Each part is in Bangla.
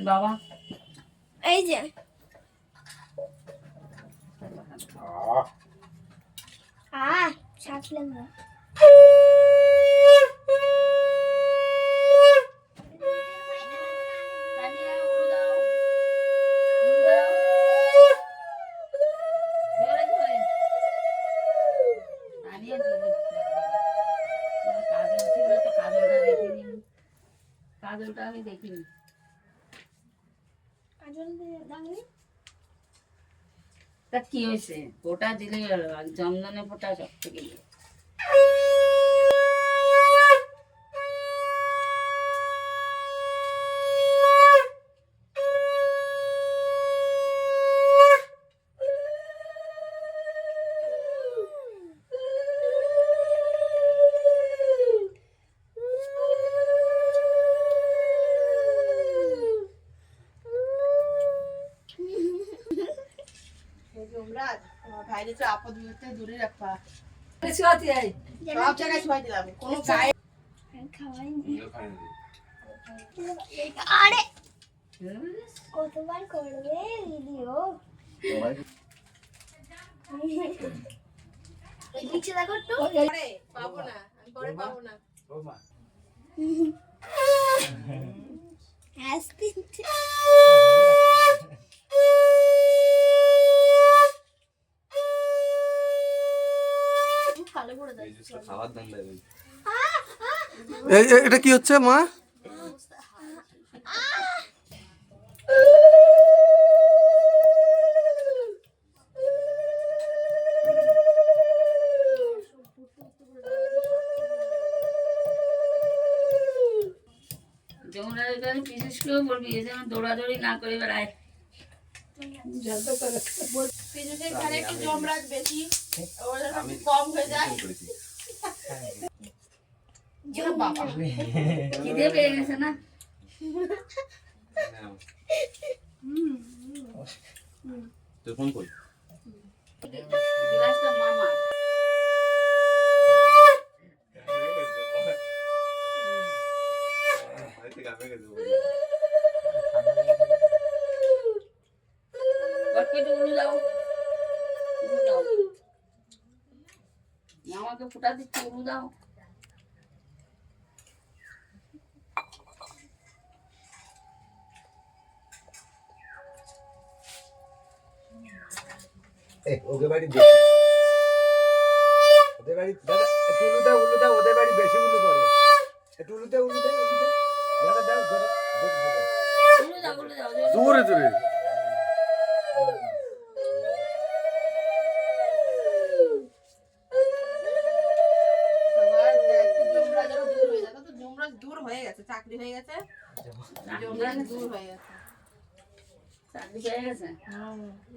বাবা এই যে ছাড়লেন না কাজলটা আমি দেখিনি তা কি হয়েছে ফোটা দিলে জমদনে ফোটা সব থেকে ভাইরে তো আপদ বিপদ দূরে রাখবা ছোঁয়াতে আই সব জায়গায় ছুঁয়ে দিলাম কোনো গায়ে খাওয়াইনি আরে কতবার করবে ভিডিও নিচে দেখো তো পরে পাবো না আমি পরে পাবো না ও মা আস্তে ভালো করে দাও খাবার দান দেবে এটা কি হচ্ছে মা? যমুনার কাছে বিশেষ করে বলবি যে যেন দৌড়াদৌড়ি না করে বেড়ায় পিছনের ঘরে একটু জমরাজ বেশি ওদের কম হয়ে যায় বাবা খিদে পেয়ে গেছে না তুই ফোন কর গ্লাসটা মামা মামাকে ফুটা দিচ্ছে উড়ু দাও ওকে বাড়ি ওদের বাড়ি দাদা একটু উলু দাও ওদের বাড়ি বেশি উলু করে একটু উলু দাও দাদা দাও উড়ু দাও জোরে জোরে দূর হয়ে গেছে চাকরি হয়ে গেছে জমরাজ দূর হয়ে গেছে চাকরি পেয়ে গেছে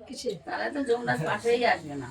কিসে তাহলে তো যমরাজ পাশেই আসবে না